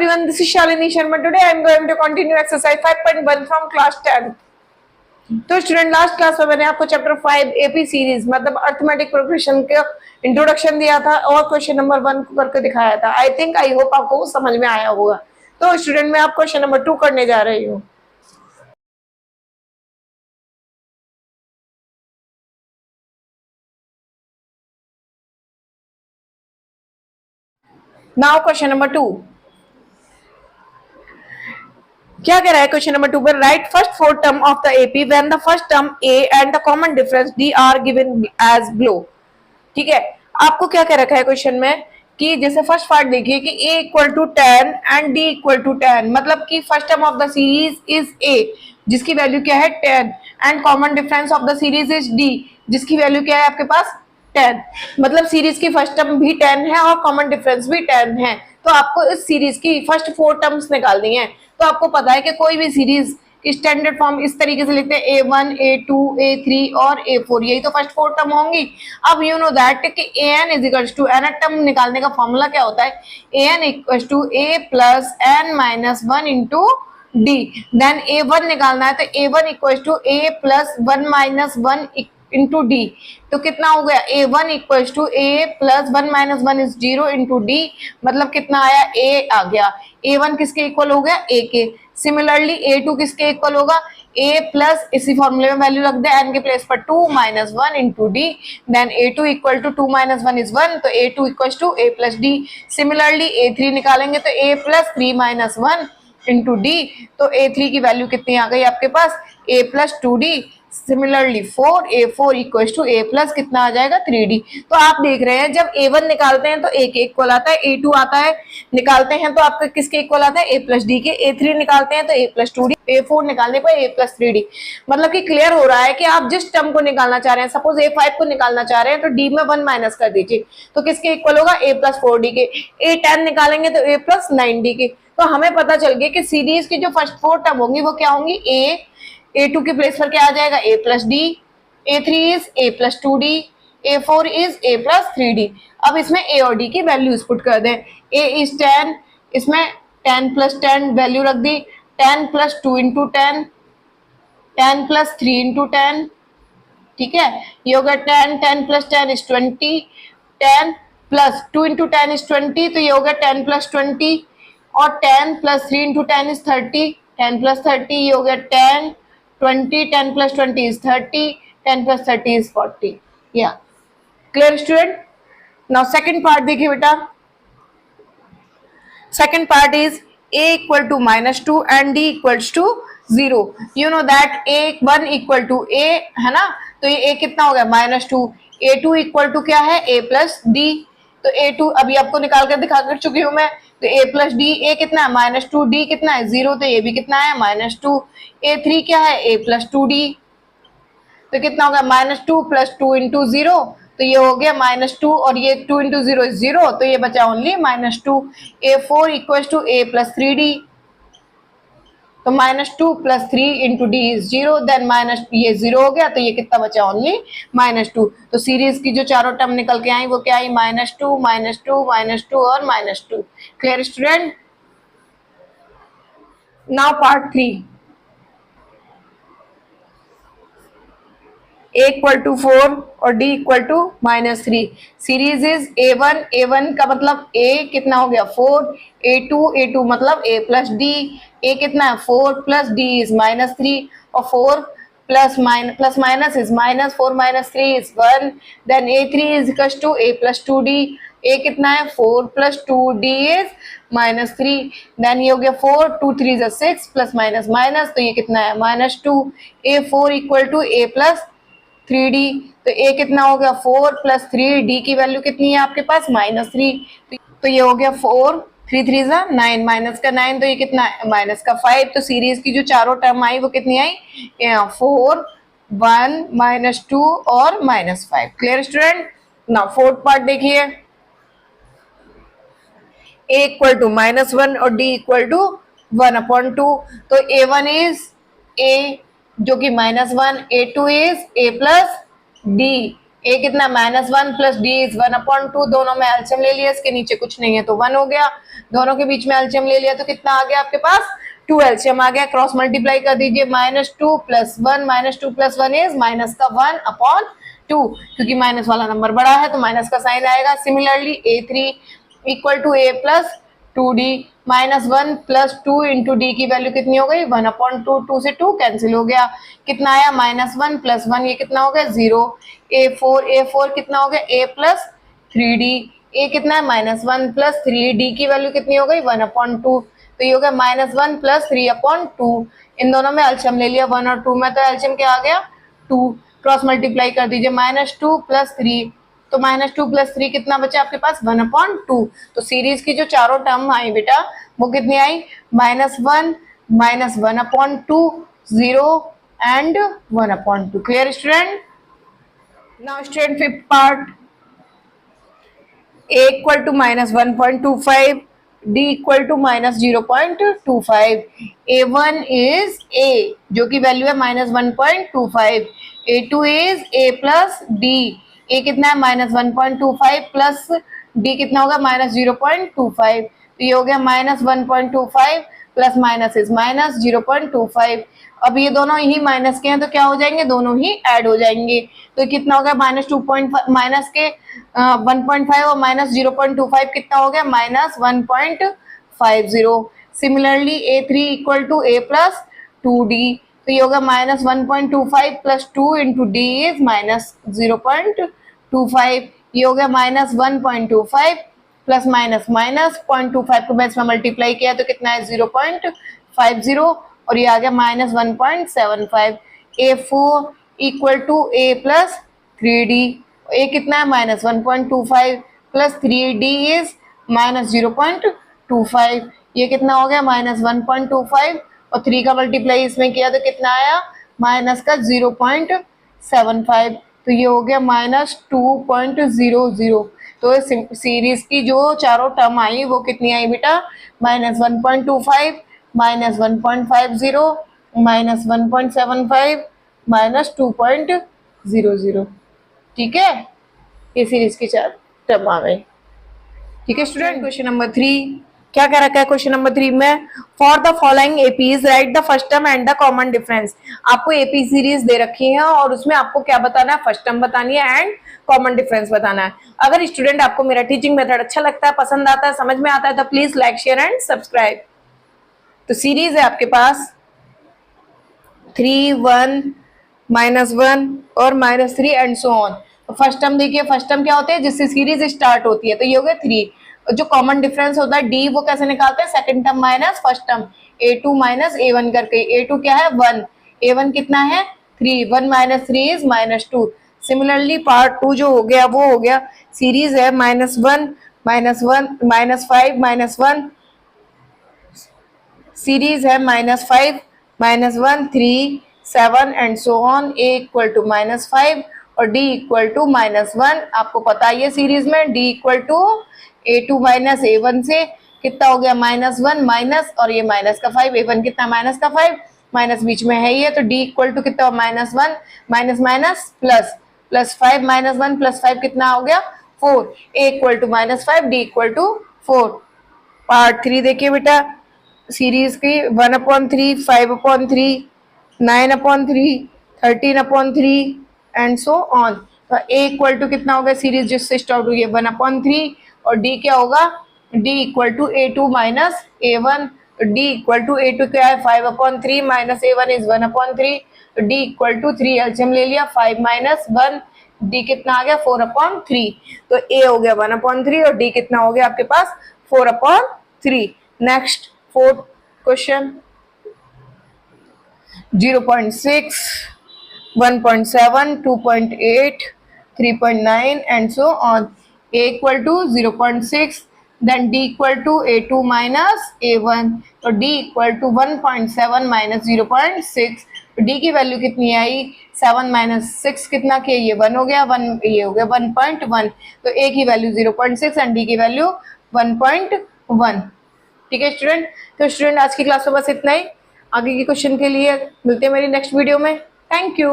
everyone, this is Shalini Sharma. Today I am going to continue exercise 5.1 from class 10. तो student last class में मैंने आपको chapter 5 AP series मतलब arithmetic progression के introduction दिया था और क्वेश्चन नंबर 1 को करके दिखाया था. आई होप आपको समझ में आया होगा. तो स्टूडेंट मैं आप क्वेश्चन नंबर 2 करने जा रही हूँ. Now question number 2. क्या कह रहा है क्वेश्चन नंबर 2 पर? Write first four term of the AP when the first term A and the common difference D are given as below. ठीक है, आपको क्या कह रखा है क्वेश्चन में कि जैसे फर्स्ट पार्ट देखिए कि a equal to 10 and d equal to 10, मतलब कि first term of the series is a जिसकी वैल्यू क्या है 10 and common difference of the series is d जिसकी वैल्यू क्या है आपके पास 10. मतलब सीरीज की फर्स्ट टर्म भी 10 है और कॉमन डिफरेंस भी 10 है. तो आपको इस सीरीज की फर्स्ट 4 टर्म्स निकालनी है. तो आपको पता है कि कोई भी सीरीज की स्टैंडर्ड फॉर्म इस तरीके से लिखते हैं a1 a2 a3 और a4, यही तो फर्स्ट 4 टर्म होंगी. अब यू नो दैट कि an is equals to nth term निकालने का फॉर्मूला क्या होता है? an equals to a plus n minus 1 into d. Then a1 निकालना है तो a1 equals to a plus 1 minus 1 into D. तो कितना हो गया? a1 equals to a plus 1 minus 1 is 0 into D, मतलब कितना आया? a आ गया. a1 किसके इक्वल हो गया? a के. सिमिलरली a2 किसके इक्वल होगा? a प्लस इसी फॉर्मूले में वैल्यू रख दे n के प्लेस पर 2 minus 1 into D. Then a2 equal to 2 minus 1 is 1, तो a2 equals to a plus D. Similarly a3 निकालेंगे तो a plus 3 minus 1 into D. तो a3 की वैल्यू कितनी आ गई आपके पास? a plus 2d. Similarly a4 equals to a plus कितना आ जाएगा? 3d. तो आप देख रहे हैं जब a1 निकालते हैं तो a के इक्वल आता है, a2 आता है निकालते हैं तो आपका किसके इक्वल आता है? a प्लस डी के. a3 निकालते हैं तो a प्लस 2d, a4 निकालने पर a प्लस 3d. मतलब कि क्लियर हो रहा है कि आप जिस टर्म को निकालना चाह रहे हैं, सपोज a5 को निकालना चाह रहे हैं तो d में 1 माइनस कर दीजिए तो किसके इक्वल होगा? a प्लस 4d के. a10 निकालेंगे तो a प्लस 9d के. तो हमें पता चल गया कि सीरीज की जो फर्स्ट 4 टर्म होंगी वो क्या होंगी? a2 के प्लेस पर क्या आ जाएगा? a plus D. a3 is a plus 2d, a4 is a plus 3d. अब इसमें a और d की वैल्यूज पुट कर दें. a इज 10, इसमें 10 प्लस 10 वैल्यू रख दी. 10 प्लस 2 इंटू 10, 10 प्लस 3 इंटू 10. ठीक है, ये होगा 10, 10 plus 10 is 20, 10 plus 2 into 10 is 20, तो ये होगा 10 प्लस 20 और 10 प्लस 3 इंटू 10 इज 30, 10 प्लस 30 ये हो गया 10, 20, 10 plus 20 is 30, 10 plus 30 is 40. Yeah, clear student? Now second part देखिए बेटा. Second part is a equal to minus 2 and d equals to 0. You know that a1 equal to a है ना, तो ये a कितना हो गया? minus 2. a2 equal to क्या है? a plus d. तो a2 अभी आपको निकाल कर दिखा कर चुकी हूँ मैं. तो a प्लस डी, a कितना है? माइनस 2, d कितना है? 0, तो ये भी कितना है? माइनस 2. a3 क्या है? a प्लस 2d, तो कितना हो गया? माइनस 2 प्लस 2 इंटू 0, तो ये हो गया माइनस 2 और ये 2 इंटू 0 इज 0, तो ये बचा only minus 2. a4 equal to a plus 3d, तो minus 2 plus 3 into D is 0. Then minus ये 0 हो गया तो ये कितना बचा? Only minus 2. तो सीरीज की जो चारों टर्म निकल के आई वो क्या आई? माइनस 2 माइनस 2 माइनस 2 और minus 2. Clear student? Now part 3. a equal to 4 और d equal to minus 3. Series is a1 का मतलब a कितना हो गया? 4, a2 मतलब a प्लस d, a कितना है? 4 प्लस d इज माइनस 3 और 4 plus minus is minus, 4 minus 3 is 1. Then a3 is equal to a plus 2d, a कितना है? 4 plus 2d is minus 3. Then ये हो गया 4, 2 3 इज 6 प्लस माइनस माइनस, तो ये कितना है? Minus 2. a4 equal to a plus 3d, तो a कितना हो गया? 4 प्लस 3, d की वैल्यू कितनी है आपके पास? माइनस 3. तो ये हो गया 4, 3 3 जा 9, माइनस का 9, तो ये कितना है? माइनस का 5. तो सीरीज की जो चारों टर्म आई वो कितनी आई? 4, 1, माइनस 2 और minus 5. Clear student? Now fourth part देखिए. a इक्वल टू माइनस 1 और d इक्वल टू 1/2. तो a1 इज a जो कि minus 1, a2 is a plus d, ए कितना -1 प्लस डी इज 1/2, दोनों में एलसीएम ले लिया, इसके नीचे कुछ नहीं है तो 1 हो गया, दोनों के बीच में एलसीएम ले लिया तो कितना आ गया आपके पास 2 एलसीएम आ गया। क्रॉस मल्टीप्लाई कर दीजिए, -2 + 1, -2 + 1 इज -1/2, क्योंकि माइनस वाला नंबर बड़ा है तो माइनस का साइन आएगा। Similarly A3 = A + 2D, -1 + 2 × D की वैल्यू कितनी हो गई 1/2, 2 से 2 कैंसिल हो गया, कितना आया -1 + 1, ये कितना हो गया 0। A4 कितना हो गया A + 3D, A कितना है -1 + 3D की वैल्यू कितनी हो गई 1/2, तो ये हो गया -1 + 3/2। इन दोनों में एलसीएम ले लिया 1 और 2 में, तो एलसीएम क्या आ गया 2। क्रॉस मल्टीप्लाई कर दीजिए, -2 + 3, तो -2 + 3 कितना बचा आपके पास 1/2। तो सीरीज की जो चारों टर्म आई बेटा वो कितनी आई -1 -1/2 0 and 1/2। Clear student? Now student fifth part, A = -1.25, D = -0.25। A1 is A जो की वैल्यू है -1.25, A2 is A + D, A कितना है -1.25 प्लस D कितना होगा -0.25, तो ये हो गया -1.25 प्लस माइनस इज -0.25। अब ये दोनों ही माइनस के हैं तो क्या हो जाएंगे, दोनों ही ऐड हो जाएंगे, तो कितना हो गया माइनस के 1.5 और -0.25 कितना हो गया -1.50। सिमिलरली A3 = A + 2D, तो ये होगा -1.25 + 2 × D इज -0.25, ये हो गया -1.25 प्लस माइनस -0.25 को बेस में मल्टीप्लाई किया तो कितना है 0.50, और ये आ गया -1.75। A4 = A + 3D, A कितना है -1.25 प्लस 3D इज -0.25, ये कितना हो गया -1.25 और 3 का मल्टीप्लाई इसमें किया तो कितना आया माइनस का 0.75, तो ये हो गया -2.00। तो सीरीज की जो चारों टर्म आई वो कितनी आई बेटा -1.25 -1.50 -1.75 -2.00। ठीक है, ये सीरीज की चार टर्म आ गई। ठीक है स्टूडेंट, क्वेश्चन नंबर 3 क्या कह रखा है क्वेश्चन नंबर 3 में, for the following APs right the first term and the common difference. आपको एपी सीरीज दे रखी है और उसमें आपको क्या बताना है, फर्स्ट टर्म बतानी है एंड कॉमन डिफरेंस बताना है। अगर स्टूडेंट आपको मेरा टीचिंग मेथड अच्छा लगता है, पसंद आता है, समझ में आता है तो please like share and subscribe. तो सीरीज है आपके पास 3 1 -1 और -3 एंड सो ऑन। तो फर्स्ट टर्म देखिए, फर्स्ट टर्म क्या होते हैं जिससे सीरीज स्टार्ट होती है, तो ये हो गया 3। जो कॉमन डिफरेंस होता है डी वो कैसे निकालते हैं, second term minus first term, A2 - A1 करके। A2 क्या है 1, A1 कितना है 3, 1 - 3 इज -2। सिमिलरली पार्ट 2 जो हो गया वो हो गया सीरीज है -1 -1 -5 -1, सीरीज है -5 -1 3 7 एंड सो ऑन। A = -5 और D = -1। आपको पता है ये सीरीज में D = A2 - A1 से कितना हो गया -1 माइनस और ये माइनस का 5, A1 कितना माइनस का 5, माइनस बीच में है ये, तो D = कितना -1 माइनस माइनस प्लस प्लस 5 -1 + 5 कितना हो गया 4। A = -5 D = 4। पार्ट 3 देखिए बेटा, सीरीज की 1/3 5/3 9/3 13/3 एंड सो ऑन। तो A = कितना होगा सीरीज जिससे स्टार्ट हुई है 1/3 और D क्या होगा D = A2 - A1, D = A2 क्या है 5/3 - A1 इज 1/3, तो D = 3 एलसीएम ले लिया 5 - 1, D कितना आ गया 4/3, तो A हो गया 1/3 और D कितना हो गया आपके पास 4/3। Next fourth question 0.6 1.7 2.8 3.9 and so on। A = 0.6, then D = A2 - A1, तो D = 1.7 - 0.6, तो D की वैल्यू कितनी आई 7 - 6 कितना के ये 1 हो गया 1, ये हो गया 1.1, तो A की वैल्यू 0.6 एंड D की वैल्यू 1.1। ठीक है स्टूडेंट, तो स्टूडेंट आज की क्लास में बस इतना ही। आगे के क्वेश्चन के लिए मिलते हैं मेरी नेक्स्ट वीडियो में। Thank you.